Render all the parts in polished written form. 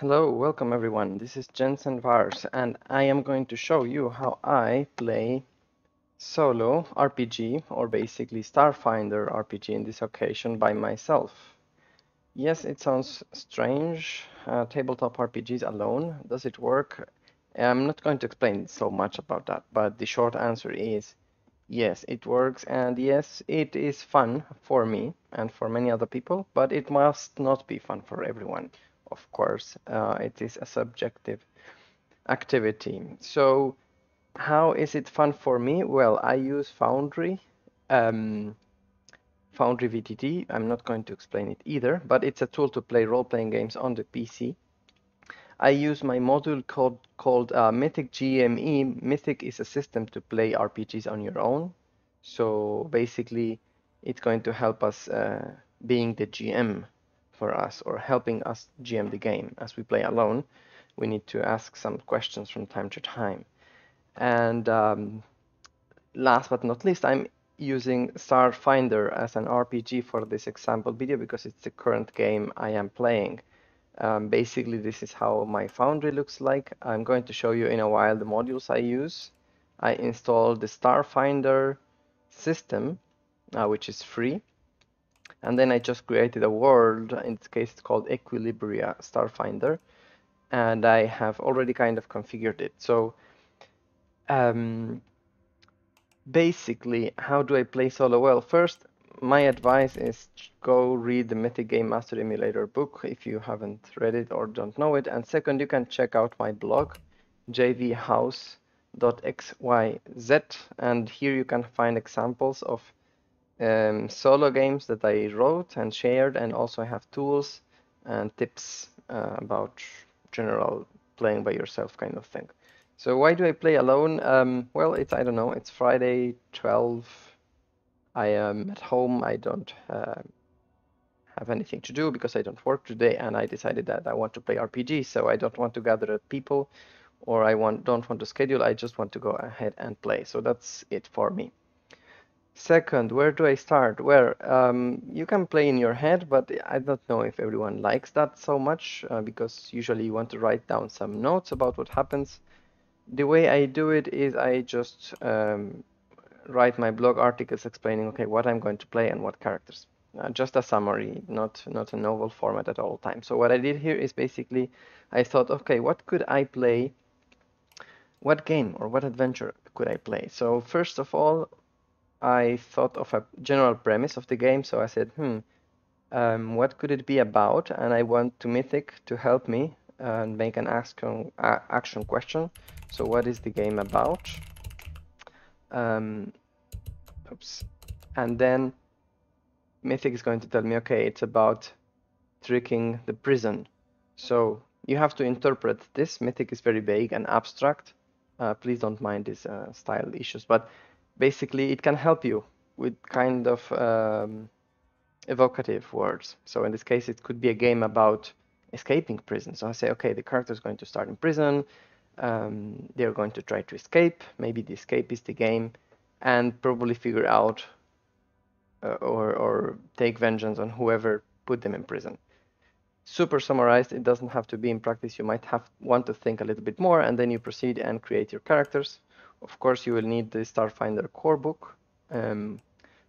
Hello, welcome everyone. This is Jensen Vars, and I am going to show you how I play solo RPG, or basically Starfinder RPG in this occasion by myself. Yes, it sounds strange, tabletop RPGs alone. Does it work? I'm not going to explain so much about that, but the short answer is yes, it works, and yes, it is fun for me and for many other people, but it must not be fun for everyone. Of course, it is a subjective activity. So, how is it fun for me? Well, I use um, Foundry VTT. I'm not going to explain it either, but it's a tool to play role-playing games on the PC. I use my module called Mythic GME. Mythic is a system to play RPGs on your own. So basically, it's going to help us being the GM for us, or helping us GM the game. As we play alone, we need to ask some questions from time to time. And last but not least, I'm using Starfinder as an RPG for this example video because it's the current game I am playing. Basically, this is how my Foundry looks like. I'm going to show you in a while the modules I use. I installed the Starfinder system, which is free. And then I just created a world. In this case, it's called Equilibria Starfinder. And I have already kind of configured it. So um, basically, how do I play solo? Well, first, my advice is go read the Mythic Game Master Emulator book if you haven't read it or don't know it. And second, you can check out my blog, jvhouse.xyz, and here you can find examples of solo games that I wrote and shared, and also I have tools and tips about general playing by yourself kind of thing. So why do I play alone? Well, I don't know, it's Friday 12. I am at home. I don't have anything to do because I don't work today, and I decided that I want to play RPG, so I don't want to gather people, or don't want to schedule. I just want to go ahead and play. So that's it for me. Second, where do I start? Well, you can play in your head, but I don't know if everyone likes that so much because usually you want to write down some notes about what happens. The way I do it is I just write my blog articles explaining, okay, what I'm going to play and what characters. Just a summary, not a novel format at all times. So what I did here is basically I thought, okay, what could I play? What game or what adventure could I play? So first of all, I thought of a general premise of the game. So I said, what could it be about? And I want to Mythic to help me and make an action question. So what is the game about? Um, oops. And then Mythic is going to tell me, okay, it's about tricking the prison. So you have to interpret this. Mythic is very vague and abstract. Please don't mind these style issues, but basically it can help you with kind of evocative words. So in this case, it could be a game about escaping prison. So I say, okay, the character is going to start in prison. They're going to try to escape. Maybe the escape is the game, and probably figure out or take vengeance on whoever put them in prison. Super summarized, it doesn't have to be in practice. You might want to think a little bit more, and then you proceed and create your characters. Of course, you will need the Starfinder core book.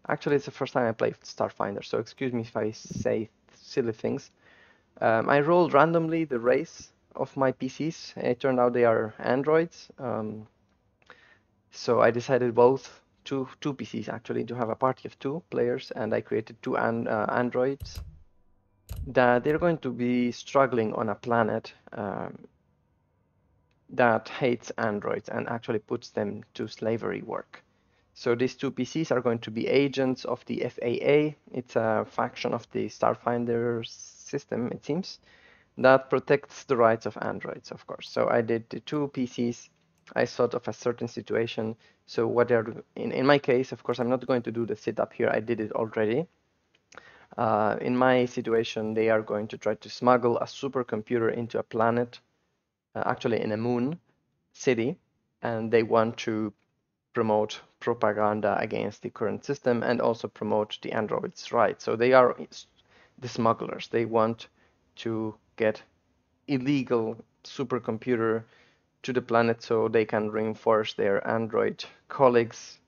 Actually, it's the first time I play Starfinder, so excuse me if I say silly things. I rolled randomly the race of my PCs. It turned out they are androids. So I decided two PCs actually to have a party of two players, and I created two androids that they're going to be struggling on a planet that hates androids and actually puts them to slavery work. So these two PCs are going to be agents of the FAA. It's a faction of the Starfinder system, it seems, that protects the rights of androids, of course. So I did the two PCs. I thought of a certain situation. So what they're in my case, of course, I'm not going to do the setup here. I did it already. In my situation, they are going to try to smuggle a supercomputer into a planet, actually in a moon city, and they want to promote propaganda against the current system and also promote the androids' rights. So they are the smugglers. They want to get illegal supercomputer to the planet so they can reinforce their android colleagues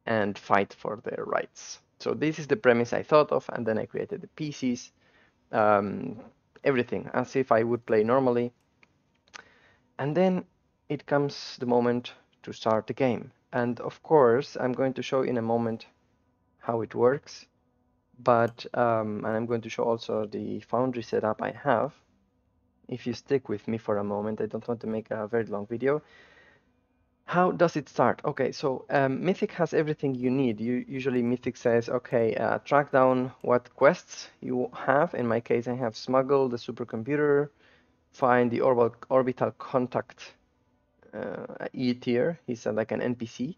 and fight for their rights. So this is the premise I thought of, and then I created the PCs, everything as if I would play normally. And then it comes the moment to start the game. And of course, I'm going to show in a moment how it works, but and I'm going to show also the Foundry setup I have. If you stick with me for a moment, I don't want to make a very long video. How does it start? Okay, so Mythic has everything you need. Usually Mythic says, okay, track down what quests you have. In my case, I have smuggle the supercomputer, find the orbital contact E tier. He's like an NPC.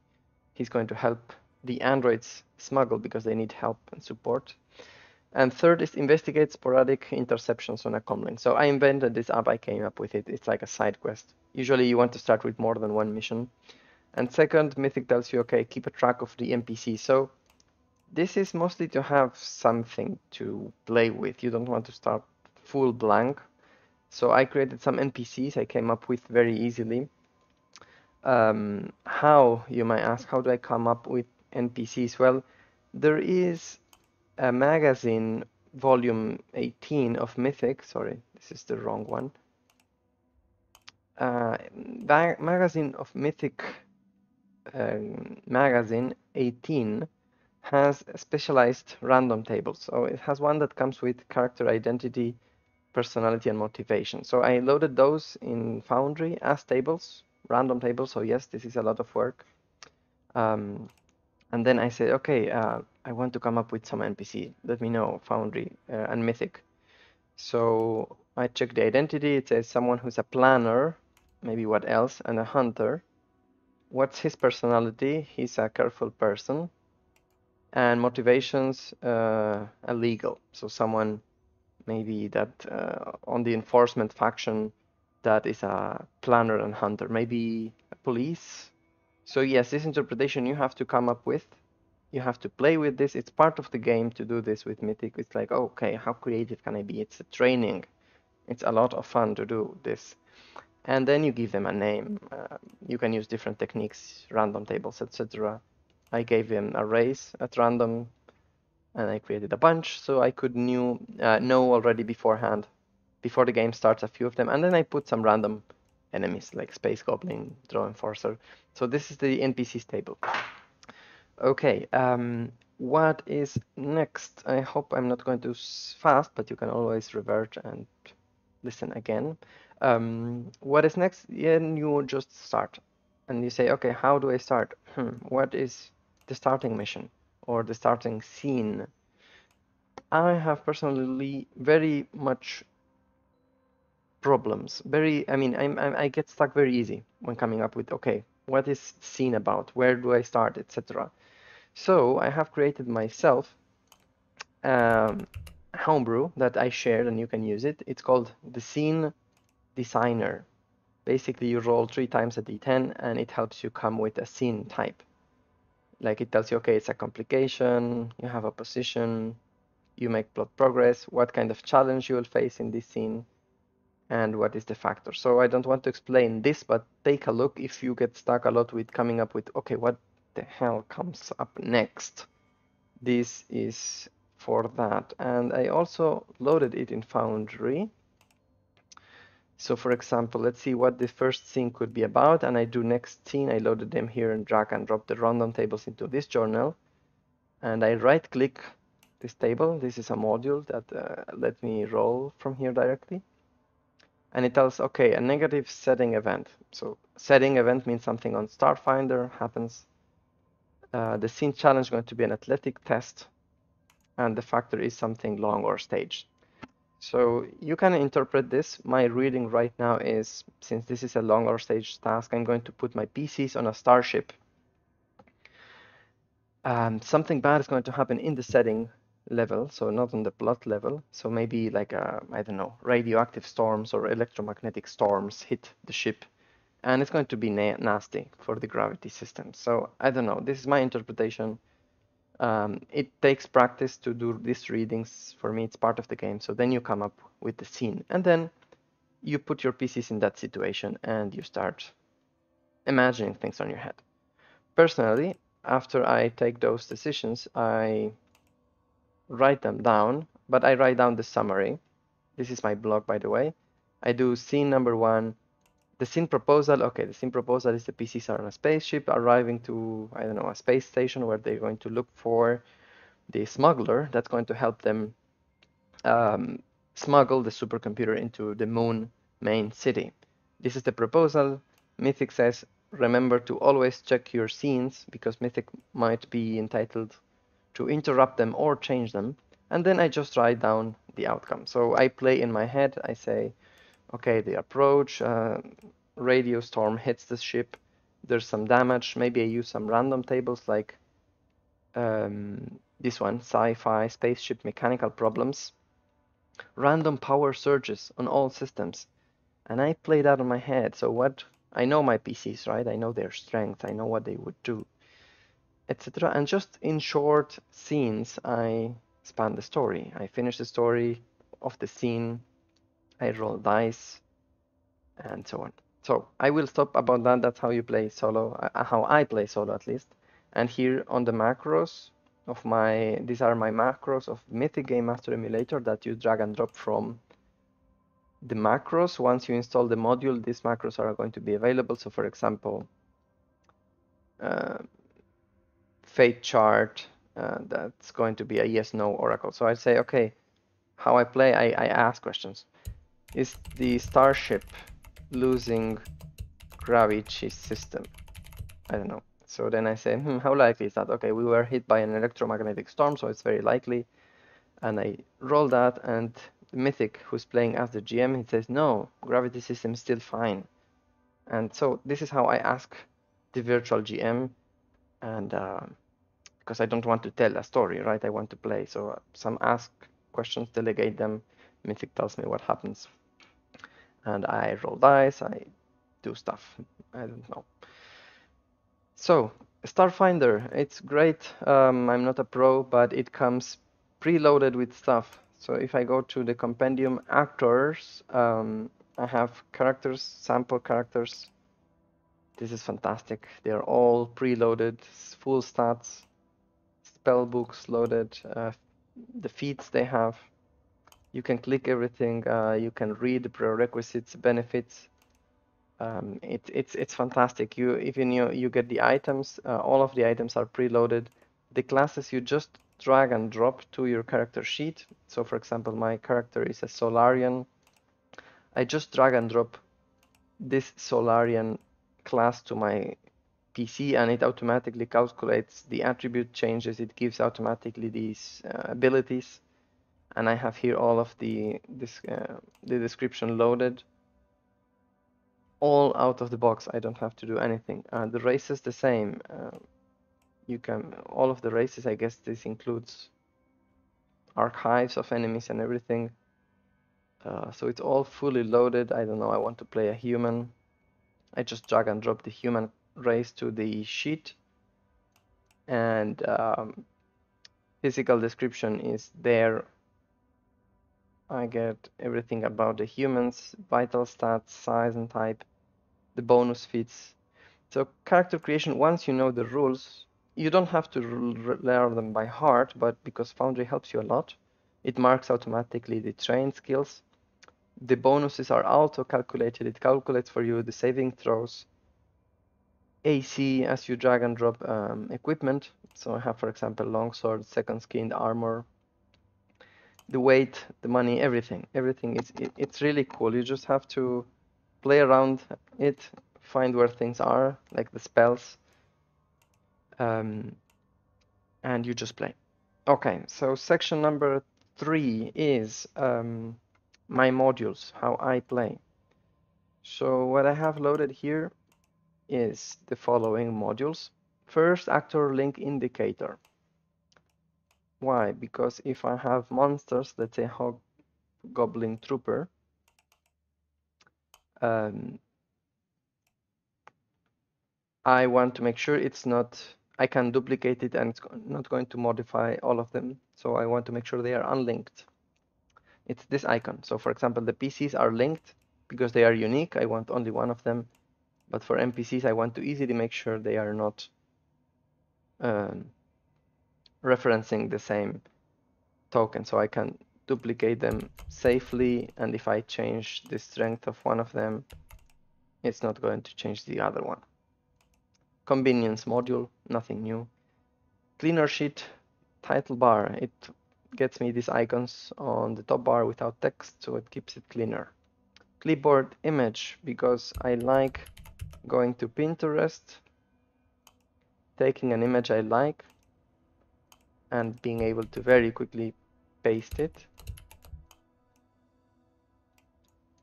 He's going to help the androids smuggle because they need help and support. And third is investigate sporadic interceptions on a comlink. So I invented this app, I came up with it. It's like a side quest. Usually you want to start with more than one mission. And second, Mythic tells you, okay, keep a track of the NPC. So this is mostly to have something to play with. You don't want to start full blank. So I created some NPCs I came up with very easily. How, you might ask, how do I come up with NPCs? Well, there is a magazine, volume 18 of Mythic. Sorry, this is the wrong one. Magazine of Mythic, magazine 18 has specialized random tables. So it has one that comes with character identity, personality, and motivation. So I loaded those in Foundry as tables, random tables. So yes, this is a lot of work. And then I said, okay, I want to come up with some NPC. Let me know, Foundry and Mythic. So I check the identity. It says someone who's a planner, maybe what else, and a hunter. What's his personality? He's a careful person. And motivations, illegal. So someone maybe that on the enforcement faction that is a planner and hunter, maybe a police. So yes, this interpretation you have to come up with. You have to play with this. It's part of the game to do this with Mythic. It's like, okay, how creative can I be? It's a training. It's a lot of fun to do this. And then you give them a name. You can use different techniques, random tables, etc. I gave them arrays at random, and I created a bunch so I could know already beforehand, before the game starts, a few of them. And then I put some random enemies like Space Goblin, Draw Enforcer. So this is the NPCs table. Okay, what is next? I hope I'm not going too fast, but you can always revert and listen again. What is next? Then you just start. And you say, okay, how do I start? What is the starting mission or the starting scene? I have personally very much problems. I get stuck very easy when coming up with, okay, what is scene about? Where do I start, etc. So I have created myself homebrew that I shared, and you can use it. It's called the Scene Designer. Basically, you roll 3 times a d10, and it helps you come with a scene type. Like it tells you, okay, it's a complication, you have a position, you make plot progress, what kind of challenge you will face in this scene, and what is the factor. So I don't want to explain this, but take a look if you get stuck a lot with coming up with, okay, what the hell comes up next? This is for that. And I also loaded it in Foundry. So for example, let's see what the first scene could be about, and I do next scene. I loaded them here and drag and drop the random tables into this journal, and I right click this table. This is a module that let me roll from here directly. And it tells, okay, a negative setting event. So setting event means something on Starfinder happens. The scene challenge is going to be an athletic test, and the factor is something long or staged. So you can interpret this. My reading right now is, since this is a long or staged task, I'm going to put my PCs on a starship. Something bad is going to happen in the setting level, so not on the plot level. So maybe like, I don't know, radioactive storms or electromagnetic storms hit the ship, and it's going to be nasty for the gravity system. So I don't know, this is my interpretation. It takes practice to do these readings. For me, it's part of the game. So then you come up with the scene, and then you put your PCs in that situation and you start imagining things on your head. Personally, after I take those decisions, I write them down, but I write down the summary. This is my blog, by the way. I do scene number 1, the scene proposal. Okay, the scene proposal is the PCs are on a spaceship arriving to, I don't know, a space station where they're going to look for the smuggler that's going to help them smuggle the supercomputer into the moon main city. This is the proposal. Mythic says, remember to always check your scenes because Mythic might be entitled to interrupt them or change them. And then I just write down the outcome. So I play in my head. I say, okay, the approach, radio storm hits the ship. There's some damage. Maybe I use some random tables like this one, sci-fi spaceship mechanical problems. Random power surges on all systems. And I play that on my head. So what I know my PCs, right? I know their strengths. I know what they would do, etc. And just in short scenes, I span the story. I finish the story of the scene. I roll dice, and so on. So I will stop about that. That's how you play solo, how I play solo at least. And here on the macros of my, these are my macros of Mythic Game Master Emulator that you drag and drop from the macros. Once you install the module, these macros are going to be available. So for example, fate chart, that's going to be a yes/no oracle. So I say, okay, how I play, I ask questions. Is the starship losing gravity system? I don't know. So then I say, how likely is that? Okay, we were hit by an electromagnetic storm, so it's very likely. And I roll that, and the Mythic, who's playing as the GM, he says, no, gravity system is still fine. And so this is how I ask the virtual GM, and because I don't want to tell a story, right? I want to play. So some ask questions, delegate them. Mythic tells me what happens. And I roll dice, I do stuff. I don't know. So Starfinder, it's great. I'm not a pro, but it comes preloaded with stuff. So if I go to the compendium actors, I have characters, sample characters. This is fantastic. They're all preloaded, full stats, spell books loaded, the feats they have. You can click everything. You can read the prerequisites, benefits. It's fantastic. You get the items. All of the items are preloaded. The classes you just drag and drop to your character sheet. So for example, my character is a Solarian. I just drag and drop this Solarian class to my PC, and it automatically calculates the attribute changes. It gives automatically these abilities, and I have here all of the description loaded, all out of the box. I don't have to do anything. The races the same. You can all of the races. I guess this includes archives of enemies and everything. So it's all fully loaded. I don't know. I want to play a human. I just drag and drop the human race to the sheet, and physical description is there. I get everything about the humans, vital stats, size and type, the bonus feats. So character creation, once you know the rules, you don't have to learn them by heart, but because Foundry helps you a lot, it marks automatically the trained skills. The bonuses are auto-calculated. It calculates for you the saving throws, AC as you drag and drop equipment. So I have, for example, longsword, second skin, armor, the weight, the money, everything. Everything it's really cool. You just have to play around it, find where things are, like the spells, and you just play. Okay, so section number 3 is my modules, how I play. So what I have loaded here is the following modules. First, actor link indicator. Why? Because if I have monsters, let's say Hobgoblin Trooper, I want to make sure it's not, I can duplicate it and it's not going to modify all of them. So I want to make sure they are unlinked. It's this icon. So for example, the PCs are linked. because they are unique, I want only one of them. But for NPCs, I want to easily make sure they are not referencing the same token, so I can duplicate them safely, and if I change the strength of one of them, it's not going to change the other one. Convenience module, nothing new. Cleaner sheet, title bar, it gets me these icons on the top bar without text, so it keeps it cleaner. Clipboard image, because I like going to Pinterest, taking an image I like, and being able to very quickly paste it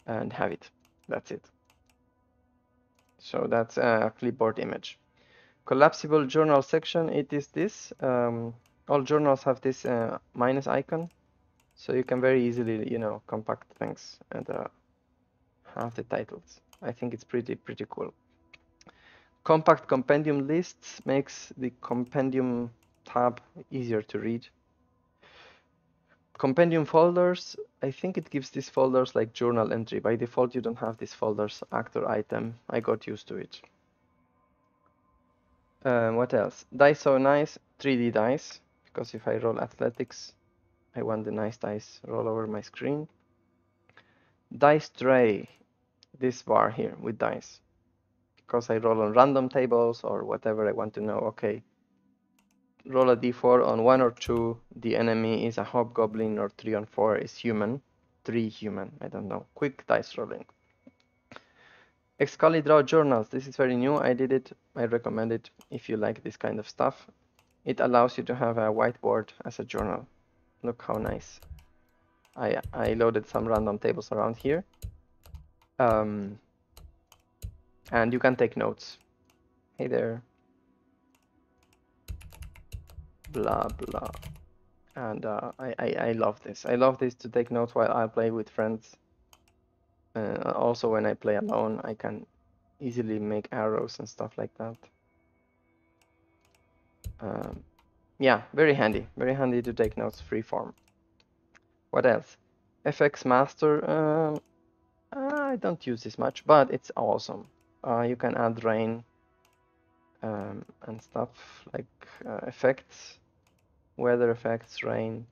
and have it. That's it. So that's a clipboard image. Collapsible journal section, it is this. All journals have this minus icon, so you can very easily, you know, compact things and have the titles. I think it's pretty cool. Compact compendium lists makes the compendium tab easier to read. Compendium folders, I think it gives these folders like journal entry. By default, you don't have these folders, actor item. I got used to it. What else? Dice so nice, 3D dice, because if I roll athletics, I want the nice dice roll over my screen. Dice tray, this bar here with dice, because I roll on random tables or whatever I want to know. Okay, roll a d4 on 1 or 2, the enemy is a hobgoblin, or 3 on 4 is human. 3 human, I don't know. Quick dice rolling. Excalidraw journals, this is very new. I did it, I recommend it if you like this kind of stuff. It allows you to have a whiteboard as a journal. Look how nice. I loaded some random tables around here. And you can take notes. Hey there. Blah, blah. And I love this. I love this to take notes while I play with friends. Also, when I play alone, I can easily make arrows and stuff like that. Yeah, very handy to take notes freeform. What else? FX Master, I don't use this much, but it's awesome. You can add rain and stuff like effects, weather effects, rain.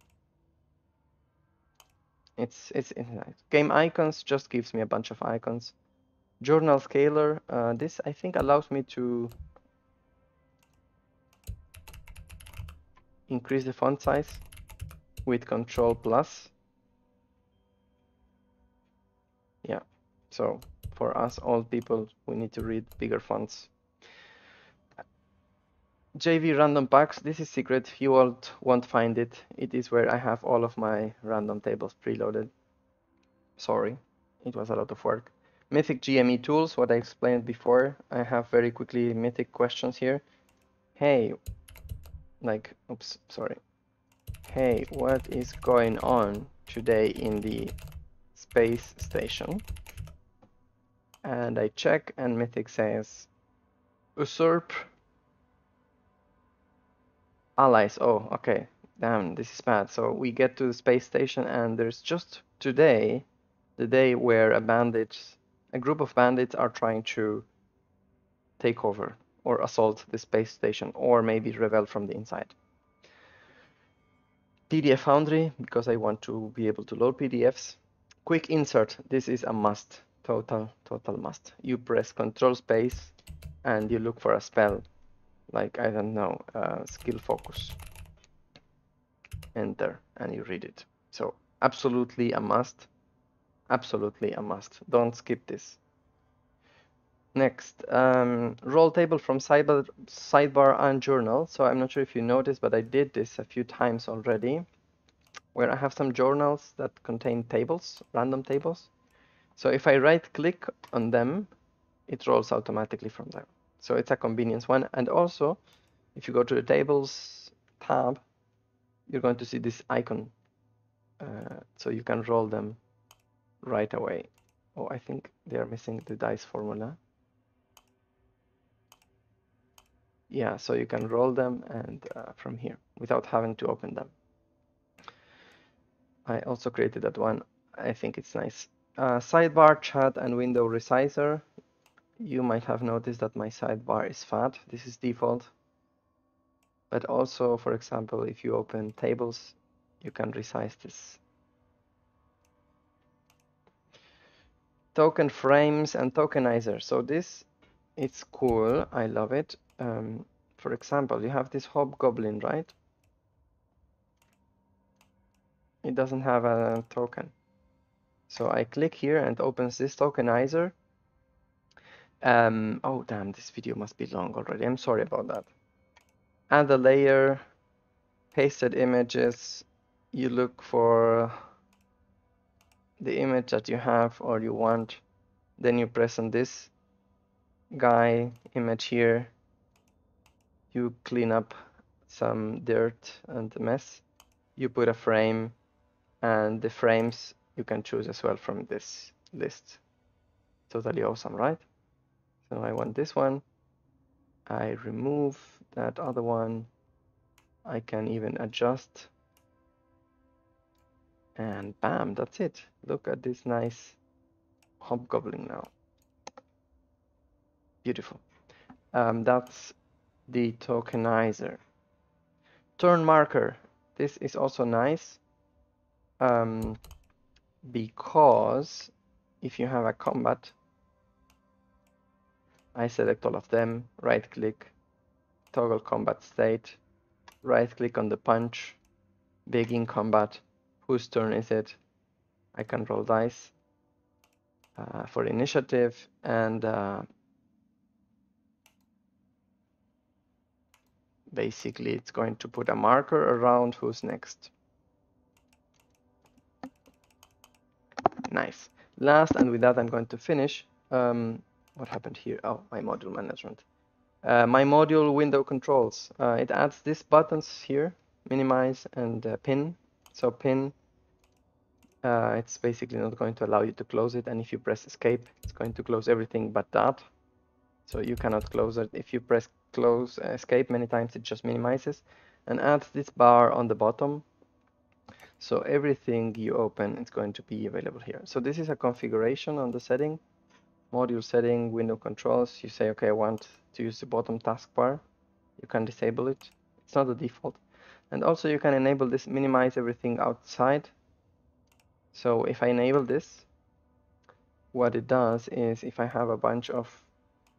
It's nice. Game icons just gives me a bunch of icons. Journal scaler, this I think allows me to increase the font size with Control Plus. Yeah, so for us old people, we need to read bigger fonts. JV random packs, this is secret, you all won't find it. It is where I have all of my random tables preloaded. Sorry, it was a lot of work. Mythic GME tools, what I explained before. I have very quickly Mythic questions here. Hey, like, oops, sorry. Hey, what is going on today in the space station? And I check, and Mythic says, usurp allies. Oh, okay. Damn, this is bad. So we get to the space station, and there's just today, the day where a group of bandits are trying to take over or assault the space station, or maybe rebel from the inside. PDF Foundry, because I want to be able to load PDFs. Quick insert, this is a must, total must. You press Control Space and you look for a spell, like, I don't know, skill focus. Enter, and you read it. So absolutely a must, don't skip this. Next, roll table from sidebar and journal. So I'm not sure if you noticed, but I did this a few times already, where I have some journals that contain tables, random tables. So if I right click on them, it rolls automatically from there. So it's a convenience one. And also, if you go to the tables tab, you're going to see this icon. So you can roll them right away. Oh, I think they are missing the dice formula. Yeah, so you can roll them and from here without having to open them. I also created that one. I think it's nice. Sidebar, chat, and window resizer. You might have noticed that my sidebar is fat. This is default. But also, for example, if you open tables, you can resize this. Token frames and tokenizer. So this, it's cool. I love it. For example, you have this hobgoblin, right? It doesn't have a token. So I click here and opens this tokenizer. Oh damn, this video must be long already. I'm sorry about that. Add a layer, pasted images. You look for the image that you have or you want. Then you press on this guy image here. You clean up some dirt and mess. You put a frame, and the frames you can choose as well from this list. Totally awesome, right? So I want this one. I remove that other one. I can even adjust. And bam, that's it. Look at this nice hobgoblin now. Beautiful. That's the tokenizer. Turn marker. This is also nice because if you have a combat, I select all of them, right click, toggle combat state, right click on the punch, begin combat. Whose turn is it? I can roll dice for initiative, and basically it's going to put a marker around who's next. Nice. Last, and with that I'm going to finish. What happened here? Oh, my module management. My module window controls. It adds these buttons here, minimize and pin. So pin, it's basically not going to allow you to close it, and if you press escape, it's going to close everything but that. So you cannot close it. If you press close escape many times, it just minimizes, and adds this bar on the bottom. So everything you open is going to be available here. So this is a configuration on the setting, module setting, window controls. You say, okay, I want to use the bottom taskbar. You can disable it. It's not the default. And also you can enable this, minimize everything outside. So if I enable this, what it does is if I have a bunch of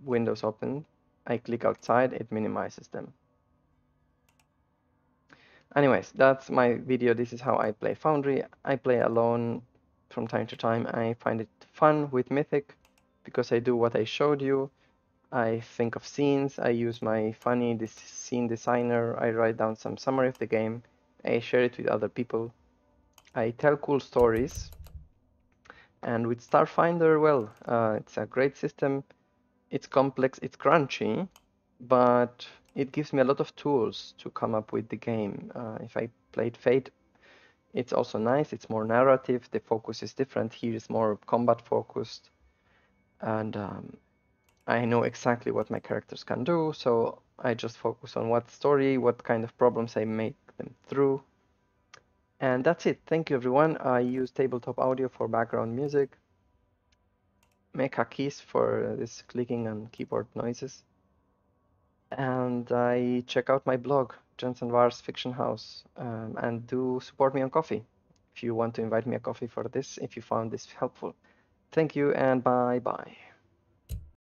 windows open, I click outside, it minimizes them. Anyways, that's my video. This is how I play Foundry. I play alone from time to time. I find it fun with Mythic because I do what I showed you. I think of scenes, I use my funny scene designer, I write down some summary of the game, I share it with other people, I tell cool stories. And with Starfinder, well, it's a great system. It's complex, it's crunchy, but it gives me a lot of tools to come up with the game. If I played Fate, it's also nice. It's more narrative. The focus is different. Here is more combat focused. And I know exactly what my characters can do. So I just focus on what story, what kind of problems I make them through. And that's it. Thank you, everyone. I use tabletop audio for background music. Mecha keys for this clicking and keyboard noises. And I check out my blog, Jensen Vars Fiction House, and do support me on Coffee if you want to invite me a coffee for this, if you found this helpful. Thank you and bye-bye.